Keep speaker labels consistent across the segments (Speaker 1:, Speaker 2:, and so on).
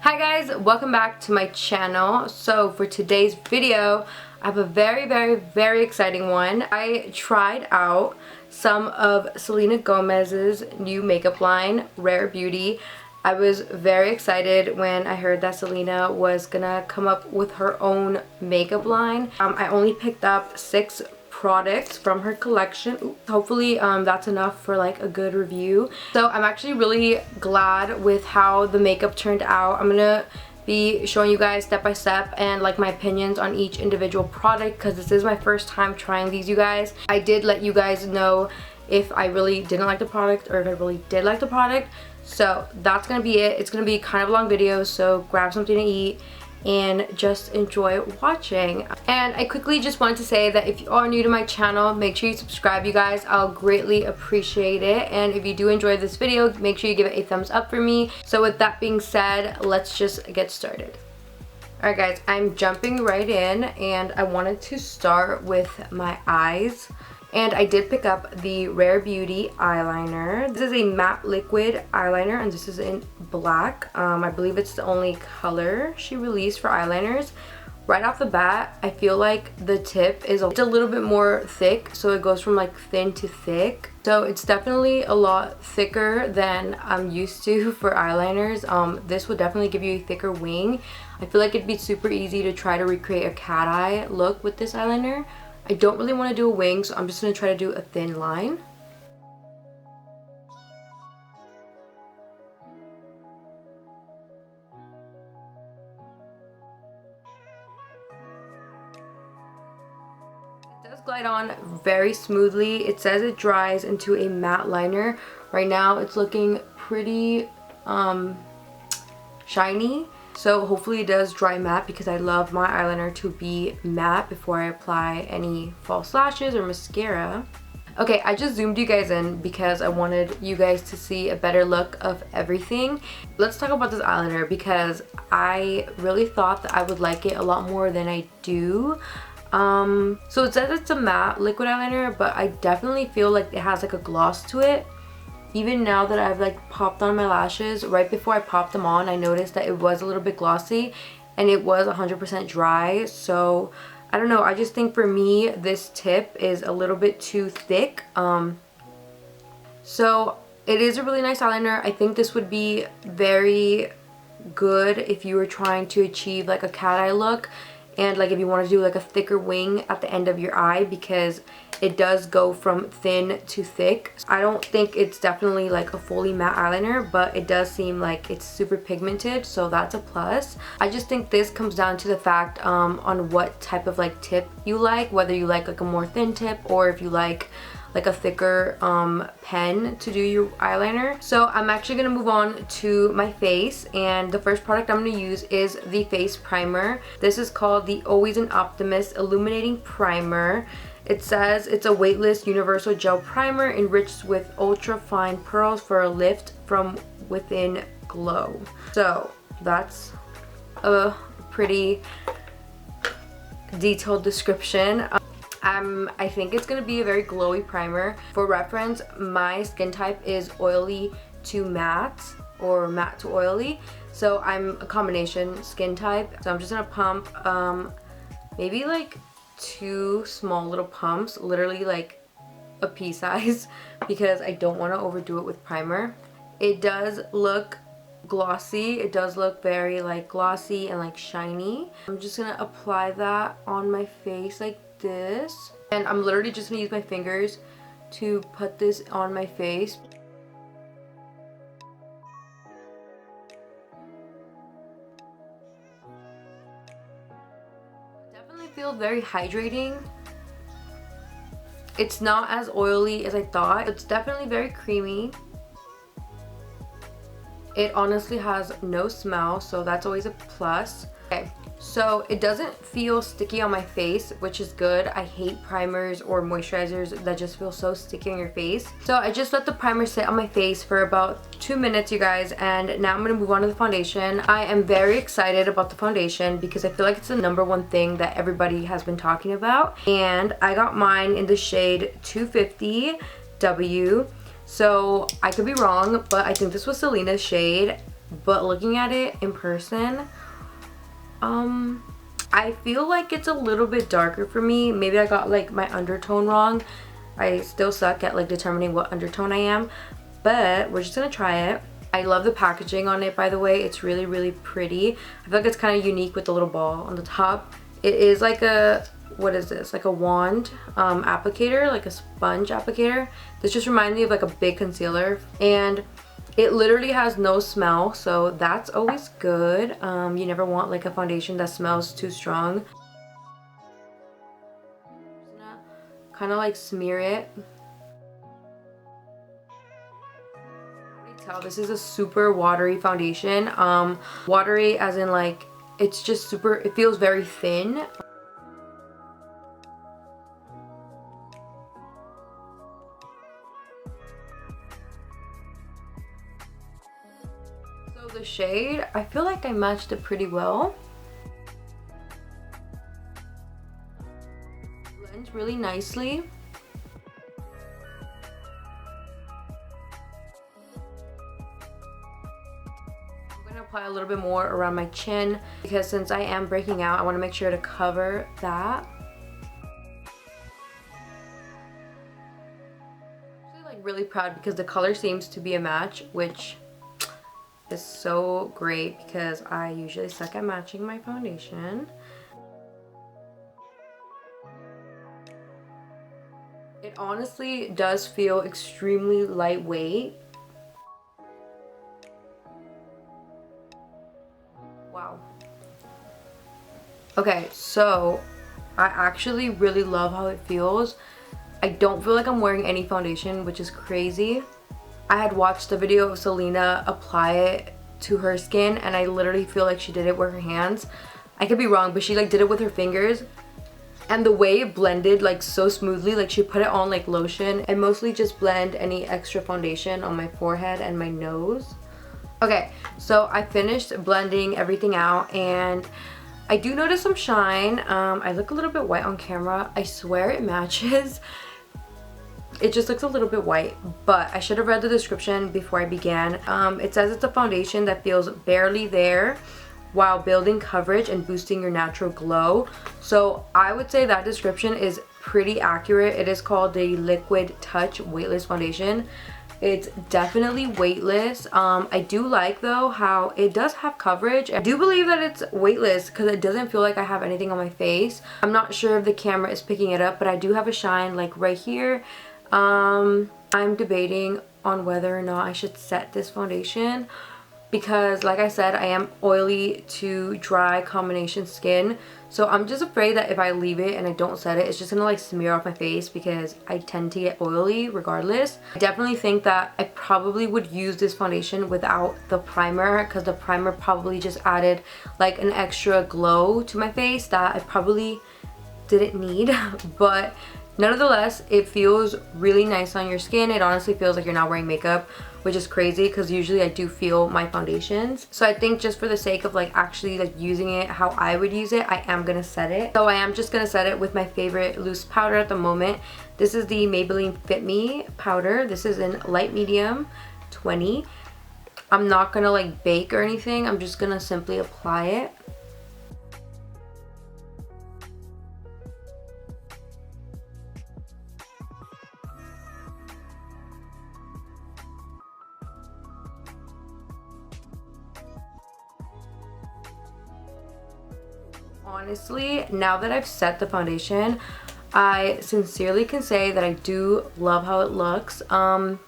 Speaker 1: Hi guys, welcome back to my channel. So for today's video, I have a very exciting one. I tried out some of Selena Gomez's new makeup line, Rare Beauty. I was very excited when I heard that Selena was gonna come up with her own makeup line. I only picked up 6 products from her collection. Hopefully that's enough for like a good review. So I'm actually really glad with how the makeup turned out. I'm gonna be showing you guys step by step and like my opinions on each individual product because this is my first time trying these, you guys. I did let you guys know if I really didn't like the product or if I really did like the product. So that's gonna be it. It's gonna be kind of a long video, so grab something to eat and just enjoy watching. And I quickly just wanted to say that if you are new to my channel, make sure you subscribe, you guys. I'll greatly appreciate it. And if you do enjoy this video, make sure you give it a thumbs up for me. So with that being said, let's just get started. Alright guys, I'm jumping right in and I wanted to start with my eyes. And I did pick up the Rare Beauty eyeliner. This is a matte liquid eyeliner and this is in black. I believe it's the only color she released for eyeliners. Right off the bat, I feel like the tip is a little bit more thick, so it goes from like thin to thick. So it's definitely a lot thicker than I'm used to for eyeliners. This would definitely give you a thicker wing. I feel like it'd be super easy to try to recreate a cat eye look with this eyeliner. I don't really want to do a wing, so I'm just going to try to do a thin line. It does glide on very smoothly. It says it dries into a matte liner. Right now it's looking pretty shiny. So hopefully it does dry matte because I love my eyeliner to be matte before I apply any false lashes or mascara. Okay, I just zoomed you guys in because I wanted you guys to see a better look of everything. Let's talk about this eyeliner because I really thought that I would like it a lot more than I do. So it says it's a matte liquid eyeliner, but I definitely feel like it has like a gloss to it. Even now that I've like popped on my lashes, right before I popped them on, I noticed that it was a little bit glossy and it was 100% dry. So I don't know, I just think for me this tip is a little bit too thick. So it is a really nice eyeliner. I think this would be very good if you were trying to achieve like a cat eye look and like if you want to do like a thicker wing at the end of your eye, because it does go from thin to thick. I don't think it's definitely like a fully matte eyeliner, but it does seem like it's super pigmented, so that's a plus. I just think this comes down to the fact on what type of like tip you like, whether you like a more thin tip or if you like a thicker pen to do your eyeliner. So I'm actually gonna move on to my face, and the first product I'm gonna use is the face primer. This is called the Always an Optimist Illuminating Primer. It says it's a weightless universal gel primer enriched with ultra fine pearls for a lift from within glow. So that's a pretty detailed description. I think it's gonna be a very glowy primer. For reference, my skin type is oily to matte or matte to oily, so I'm a combination skin type. So I'm just gonna pump maybe like 2 small little pumps, literally like a pea size, because I don't want to overdo it with primer. It does look glossy. It does look very like glossy and like shiny. I'm just gonna apply that on my face like this, and I'm literally just gonna use my fingers to put this on my face. Definitely feels very hydrating. It's not as oily as I thought. It's definitely very creamy. It honestly has no smell, so that's always a plus. Okay, so it doesn't feel sticky on my face, which is good. I hate primers or moisturizers that just feel so sticky on your face. So I just let the primer sit on my face for about 2 minutes, you guys, and now I'm gonna move on to the foundation. I am very excited about the foundation because I feel like it's the #1 thing that everybody has been talking about, and I got mine in the shade 250W. So I could be wrong, but I think this was Selena's shade. but looking at it in person, I feel like it's a little bit darker for me. Maybe I got like my undertone wrong. I still suck at like determining what undertone I am, but we're just gonna try it. I love the packaging on it, by the way. It's really, really pretty. I feel like it's kind of unique with the little ball on the top. It is like a, what is this? Like a wand applicator, like a sponge applicator. This just reminds me of like a big concealer, and it literally has no smell, so that's always good. You never want like a foundation that smells too strong. Kind of like smear it. Tell this is a super watery foundation. Watery as in like it's just super, it feels very thin. So the shade, I feel like I matched it pretty well. Blends really nicely. Apply a little bit more around my chin because since I am breaking out, I want to make sure to cover that. I'm actually like really proud because the color seems to be a match, which is so great because I usually suck at matching my foundation. It honestly does feel extremely lightweight. Wow. Okay, so I actually really love how it feels. I don't feel like I'm wearing any foundation, which is crazy. I had watched the video of Selena apply it to her skin, and I literally feel like she did it with her hands. I could be wrong, but she like did it with her fingers. And the way it blended like so smoothly, like she put it on like lotion. I mostly just blend any extra foundation on my forehead and my nose. Okay, so I finished blending everything out, and I do notice some shine. I look a little bit white on camera. I swear it matches. It just looks a little bit white, but I should have read the description before I began. It says it's a foundation that feels barely there while building coverage and boosting your natural glow. So I would say that description is pretty accurate. It is called the Liquid Touch Weightless Foundation. It's definitely weightless. I do like though how it does have coverage. I do believe that it's weightless because it doesn't feel like I have anything on my face. I'm not sure if the camera is picking it up, but I do have a shine like right here. I'm debating on whether or not I should set this foundation because like I said, I am oily to dry combination skin. So I'm just afraid that if I leave it and I don't set it, it's just gonna like smear off my face because I tend to get oily regardless. I definitely think that I probably would use this foundation without the primer because the primer probably just added like an extra glow to my face that I probably didn't need. But nonetheless, it feels really nice on your skin. It honestly feels like you're not wearing makeup, which is crazy because usually I do feel my foundations. So I think just for the sake of like actually like using it how I would use it, I am gonna set it. So I am just gonna set it with my favorite loose powder at the moment. This is the Maybelline Fit Me powder. This is in light medium 20. I'm not gonna like bake or anything. I'm just gonna simply apply it. Honestly, now that I've set the foundation, I sincerely can say that I do love how it looks. I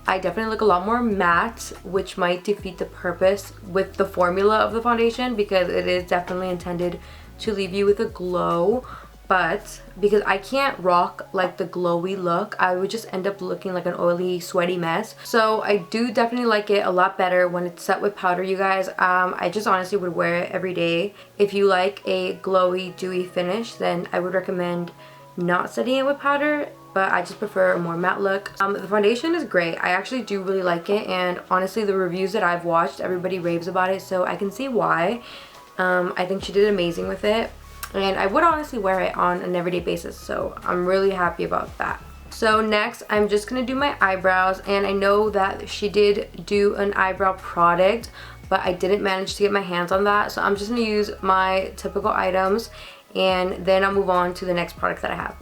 Speaker 1: definitely look a lot more matte, which might defeat the purpose with the formula of the foundation because it is definitely intended to leave you with a glow. But because I can't rock like the glowy look, I would just end up looking like an oily, sweaty mess. So I do definitely like it a lot better when it's set with powder, you guys. I just honestly would wear it every day. If you like a glowy, dewy finish, then I would recommend not setting it with powder, but I just prefer a more matte look. The foundation is great. I actually do really like it, and honestly the reviews that I've watched, everybody raves about it, so I can see why. I think she did amazing with it. And I would honestly wear it on an everyday basis, so I'm really happy about that. So next, I'm just going to do my eyebrows, and I know that she did do an eyebrow product, but I didn't manage to get my hands on that. So I'm just going to use my typical items, and then I'll move on to the next product that I have.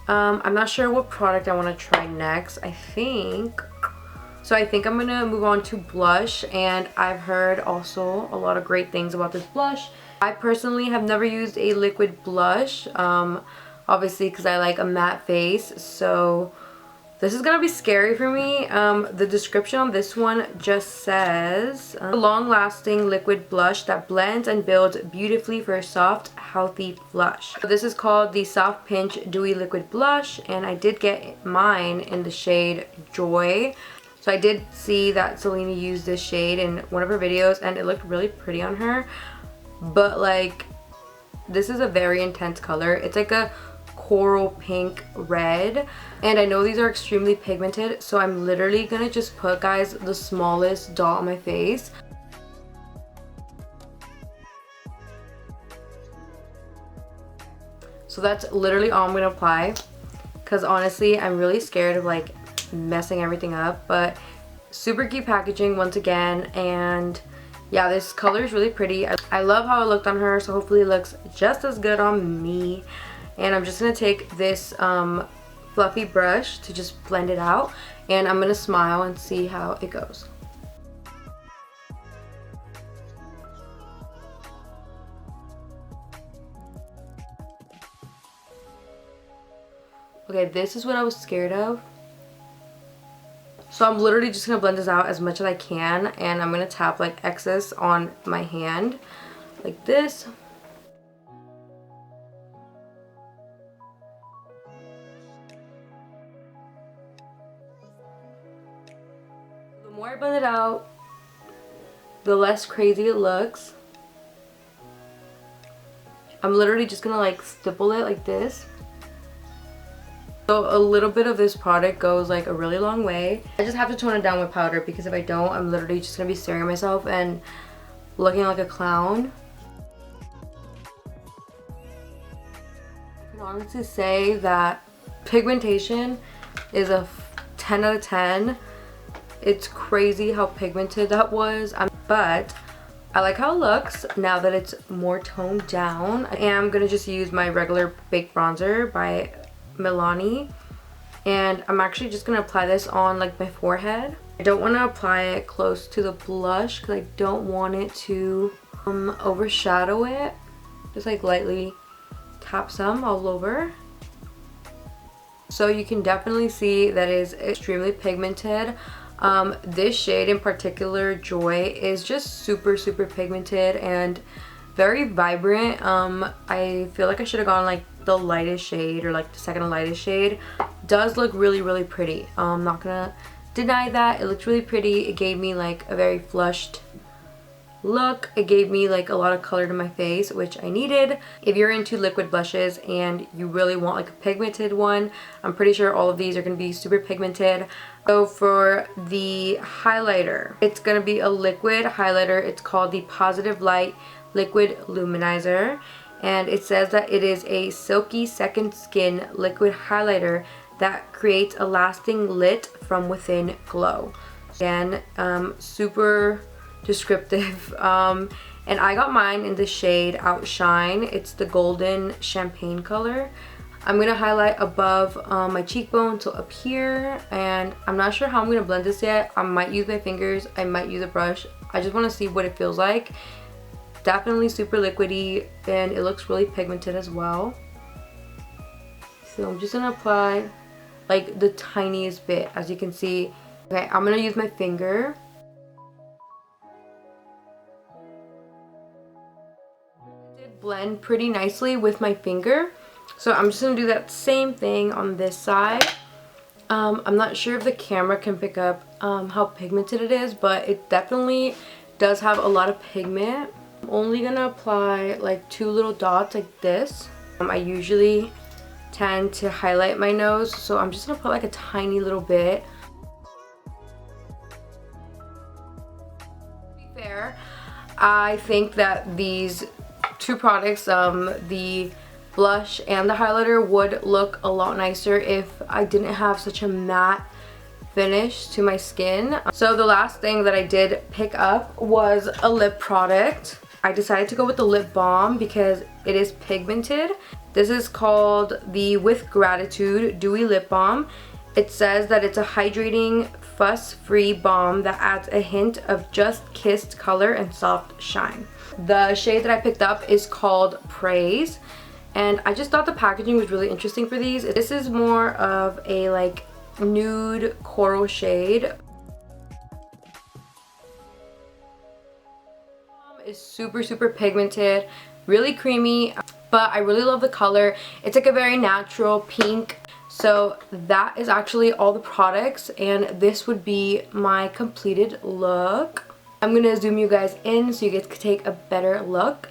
Speaker 1: I'm not sure what product I want to try next. I think I'm going to move on to blush, and I've heard also a lot of great things about this blush. I personally have never used a liquid blush, obviously because I like a matte face, so this is gonna be scary for me. The description on this one just says, a long-lasting liquid blush that blends and builds beautifully for a soft, healthy flush. So this is called the Soft Pinch Dewy Liquid Blush, and I did get mine in the shade Joy. So I did see that Selena used this shade in one of her videos, and it looked really pretty on her. But like, this is a very intense color. It's like a coral pink red, and I know these are extremely pigmented, so I'm literally gonna just put, guys, the smallest dot on my face. So that's literally all I'm gonna apply, because honestly I'm really scared of like messing everything up. But super cute packaging once again, and yeah, this color is really pretty. I love how it looked on her, so hopefully it looks just as good on me. And I'm just going to take this fluffy brush to just blend it out. And I'm going to smile and see how it goes. Okay, this is what I was scared of. So I'm literally just going to blend this out as much as I can. And I'm going to tap like excess on my hand like this. The more I blend it out, the less crazy it looks. I'm literally just gonna like stipple it like this. So a little bit of this product goes like a really long way. I just have to tone it down with powder, because if I don't, I'm literally just gonna be staring at myself and looking like a clown. I can honestly say that pigmentation is a 10 out of 10. It's crazy how pigmented that was, but I like how it looks now that it's more toned down. I am gonna just use my regular baked bronzer by Milani, and I'm actually just gonna apply this on like my forehead. I don't want to apply it close to the blush because I don't want it to overshadow it. Just like lightly tap some all over. So you can definitely see that it is extremely pigmented. This shade in particular, Joy, is just super pigmented and very vibrant. I feel like I should have gone like the lightest shade, or like the second lightest shade. Does look really pretty. I'm not gonna deny that. It looks really pretty. It gave me like a very flushed look. It gave me like a lot of color to my face, which I needed. If you're into liquid blushes and you really want like a pigmented one, I'm pretty sure all of these are going to be super pigmented. So for the highlighter, it's going to be a liquid highlighter. It's called the Positive Light Liquid Luminizer, and it says that it is a silky second skin liquid highlighter that creates a lasting lit from within glow. Again, super descriptive. And I got mine in the shade Outshine. It's the golden champagne color. I'm gonna highlight above my cheekbone, so up here, and I'm not sure how I'm gonna blend this yet. I might use my fingers, I might use a brush. I just want to see what it feels like. Definitely super liquidy, and it looks really pigmented as well. So I'm just gonna apply like the tiniest bit, as you can see. Okay, I'm gonna use my finger. Blend pretty nicely with my finger, so I'm just gonna do that same thing on this side. I'm not sure if the camera can pick up how pigmented it is, but it definitely does have a lot of pigment. I'm only gonna apply like 2 little dots like this. I usually tend to highlight my nose, so I'm just gonna put like a tiny little bit. To be fair, I think that these 2 products, the blush and the highlighter would look a lot nicer if I didn't have such a matte finish to my skin. So the last thing that I did pick up was a lip product. I decided to go with the lip balm because it is pigmented. This is called the With Gratitude Dewy Lip Balm. It says that it's a hydrating, fuss-free balm that adds a hint of just kissed color and soft shine. The shade that I picked up is called Praise, and I just thought the packaging was really interesting for these. This is more of a like nude coral shade. It's super pigmented, really creamy, but I really love the color. It's like a very natural pink. So that is actually all the products, and this would be my completed look. I'm gonna zoom you guys in so you guys can take a better look.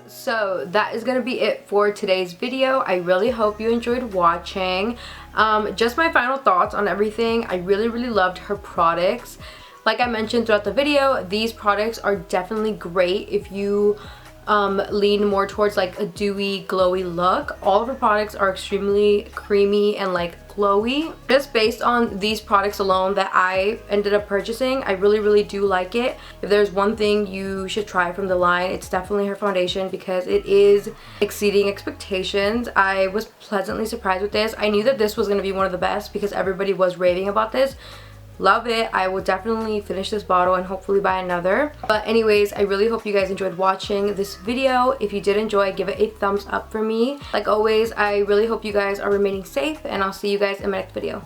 Speaker 1: So that is gonna be it for today's video. I really hope you enjoyed watching. Just my final thoughts on everything. I really loved her products. Like I mentioned throughout the video, these products are definitely great if you lean more towards like a dewy, glowy look. All of her products are extremely creamy and like glowy. Just based on these products alone that I ended up purchasing, I really do like it. If there's one thing you should try from the line, it's definitely her foundation because it is exceeding expectations. I was pleasantly surprised with this. I knew that this was going to be one of the best because everybody was raving about this. Love it. I will definitely finish this bottle and hopefully buy another. But anyways, I really hope you guys enjoyed watching this video. If you did enjoy, give it a thumbs up for me. Like always, I really hope you guys are remaining safe, and I'll see you guys in my next video.